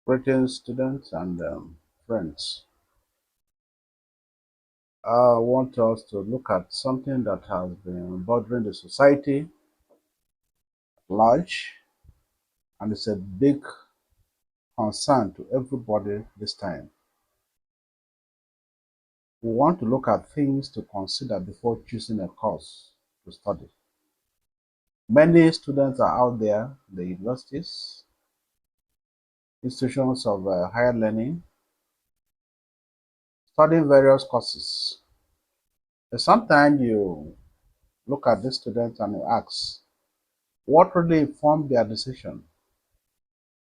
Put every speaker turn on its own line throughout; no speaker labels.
Greetings, students and friends. I want us to look at something that has been bothering the society at large, and it's a big concern to everybody this time. We want to look at things to consider before choosing a course to study. Many students are out there, the universities, institutions of higher learning, studying various courses. But sometimes you look at these students and you ask, what really informed their decision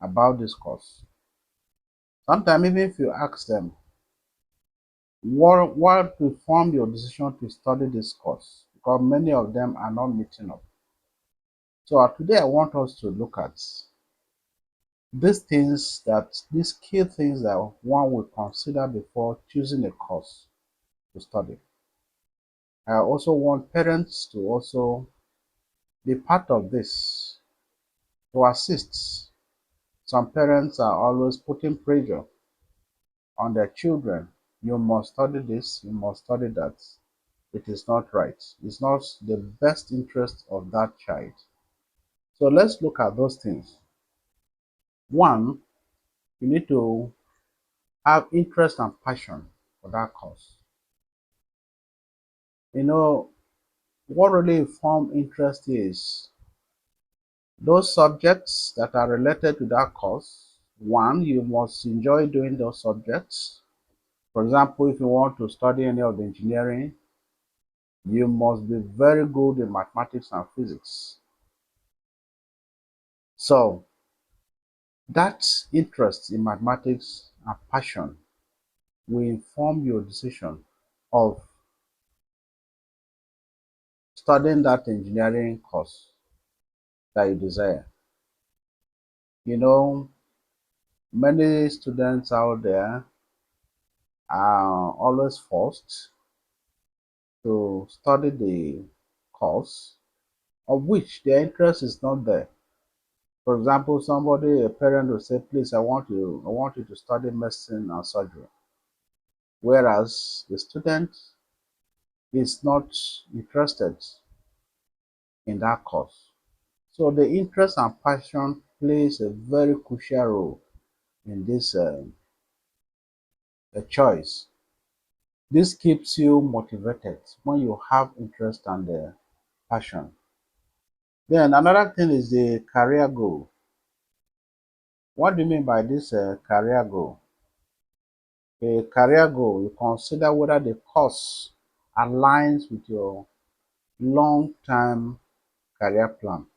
about this course? Sometimes even if you ask them, what informed your decision to study this course? Because many of them are not meeting up. So today I want us to look at these key things that one will consider before choosing a course to study. I also want parents to also be part of this to assist. Some parents are always putting pressure on their children. You must study this, you must study that. It is not right. It's not the best interest of that child. So let's look at those things. One, you need to have interest and passion for that course. You know, what really form interest is those subjects that are related to that course. One, you must enjoy doing those subjects. For example, if you want to study any of the engineering, you must be very good in mathematics and physics. So that interest in mathematics and passion will inform your decision of studying that engineering course that you desire. You know, many students out there are always forced to study the course of which their interest is not there. For example, a parent will say, please, I want you to study medicine and surgery. Whereas the student is not interested in that course. So the interest and passion plays a very crucial role in this choice. This keeps you motivated when you have interest and passion. Then another thing is the career goal. What do you mean by this career goal? A career goal, you consider whether the course aligns with your long-term career plan.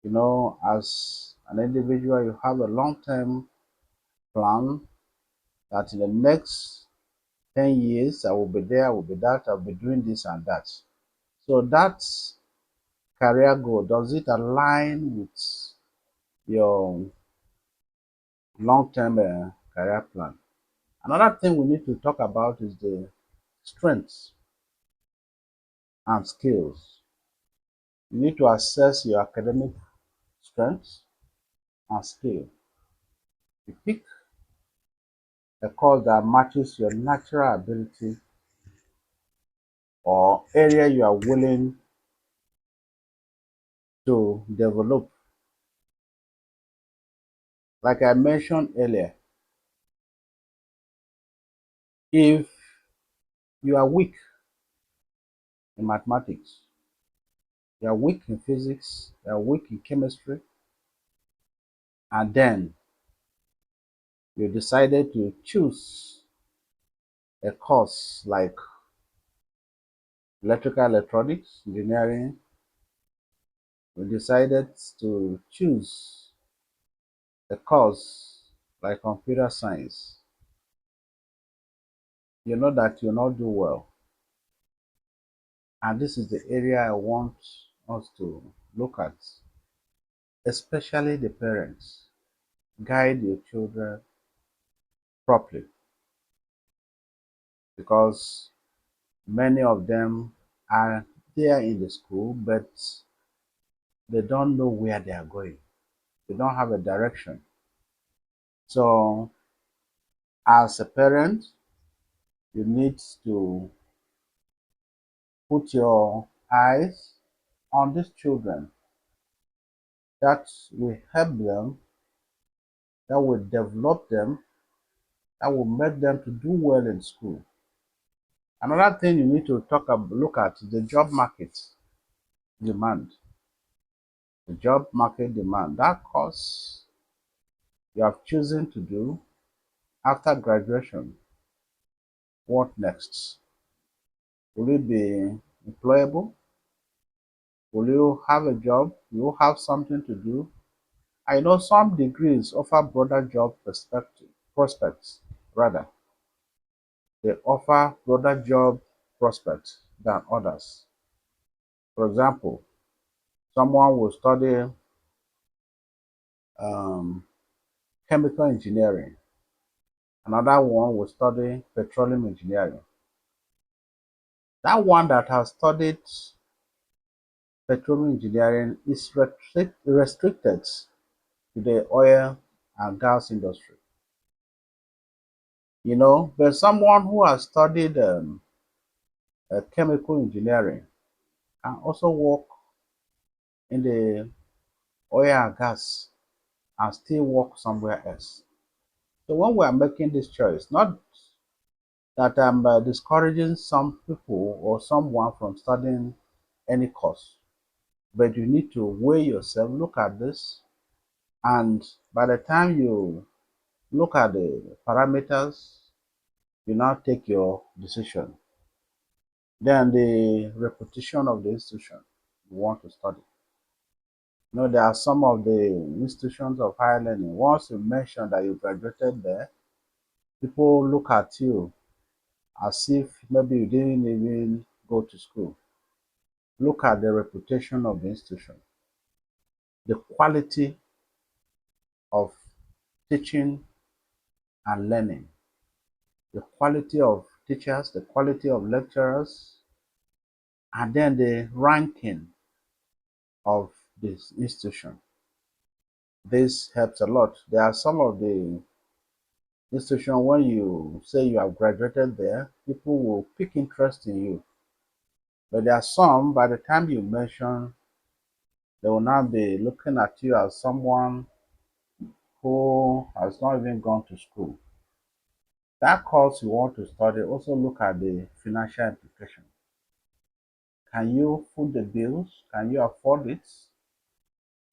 You know, as an individual, you have a long-term plan that in the next 10 years, I will be there, I will be that, I'll be doing this and that. So that career goal, does it align with your long-term career plan? Another thing we need to talk about is the strengths and skills. You need to assess your academic strengths and skill. You pick a course that matches your natural ability or area you are willing to develop. Like I mentioned earlier, if you are weak in mathematics, you are weak in physics, you are weak in chemistry, and then you decided to choose a course like electrical electronics engineering, you decided to choose a course like computer science, you know that you'll not do well. And this is the area I want us to look at, especially the parents. Guide your children properly because many of them are there in the school, but they don't know where they are going. They don't have a direction. So, as a parent, you need to put your eyes on these children. That will help them, that will develop them, that will make them to do well in school. Another thing you need to look at is the job market demand. The job market demand. That course you have chosen to do after graduation. What next? Will you be employable? Will you have a job? Will you have something to do? I know some degrees offer broader job prospects, rather. They offer broader job prospects than others. For example, someone will study um, chemical engineering, another one will study petroleum engineering. That one that has studied petroleum engineering is restricted to the oil and gas industry. But someone who has studied chemical engineering can also work in the oil and gas and still work somewhere else. So when we are making this choice, not that I'm discouraging some people or someone from studying any course, but you need to weigh yourself, look at this, and by the time you look at the parameters, you now take your decision. Then the reputation of the institution you want to study. There are some of the institutions of higher learning. Once you mention that you graduated there, people look at you as if maybe you didn't even go to school. Look at the reputation of the institution, the quality of teaching and learning, the quality of teachers, the quality of lecturers, and then the ranking of this institution. This helps a lot. There are some of the institution when you say you have graduated there, people will pick interest in you. But there are some, by the time you mention, they will now be looking at you as someone who has not even gone to school. That course you want to study, also look at the financial implication. Can you foot the bills? Can you afford it?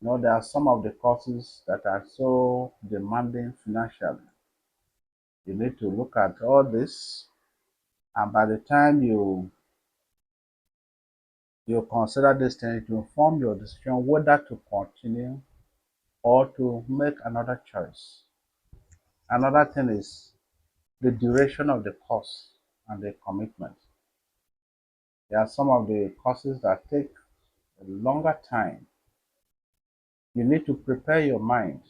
There are some of the courses that are so demanding financially. You need to look at all this, and by the time you consider this thing to inform your decision whether to continue or to make another choice. Another thing is the duration of the course and the commitment. There are some of the courses that take a longer time. You need to prepare your mind.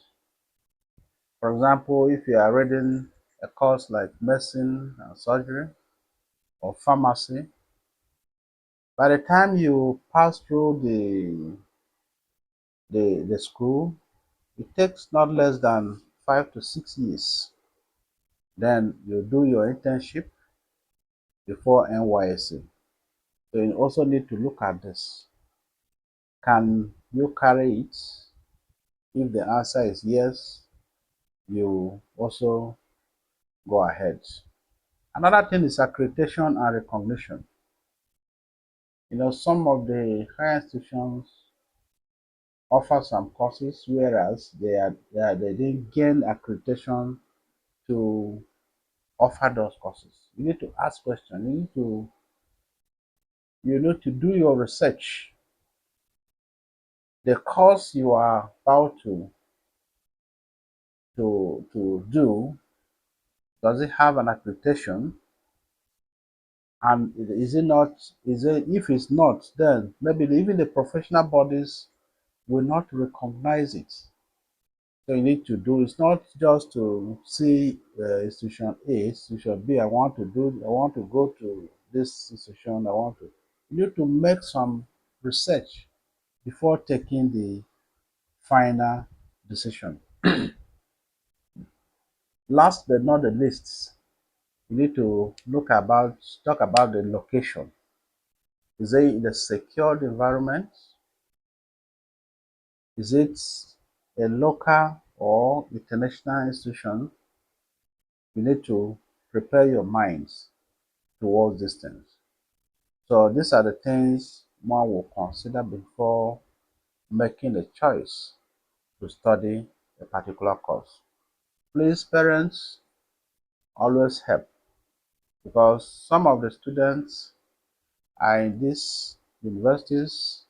For example, if you are reading a course like medicine and surgery or pharmacy, by the time you pass through the school, it takes not less than 5 to 6 years. Then you do your internship before NYSC. So you also need to look at this. Can you carry it? If the answer is yes, you also go ahead. Another thing is accreditation and recognition. Some of the higher institutions offer some courses, whereas they didn't gain accreditation to offer those courses. You need to ask questions. You need to do your research. The course you are about to do, does it have an accreditation? And is it not? Is it if it's not, then maybe even the professional bodies will not recognize it. So you need to do. It's not just to see institution A, institution B. I want to go to this institution. I want to. You need to make some research before taking the final decision. Last but not the least, you need to talk about the location. Is it in a secured environment? Is it a local or international institution? You need to prepare your minds towards these things. So these are the things one will consider before making a choice to study a particular course. Please, parents, always help because some of the students are in these universities,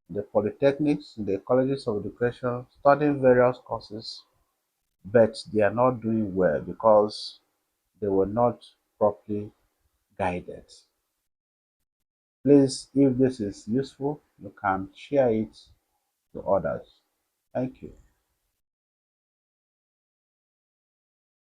the polytechnics, the colleges of education, studying various courses, but they are not doing well because they were not properly guided. Please, if this is useful, you can share it to others. Thank you.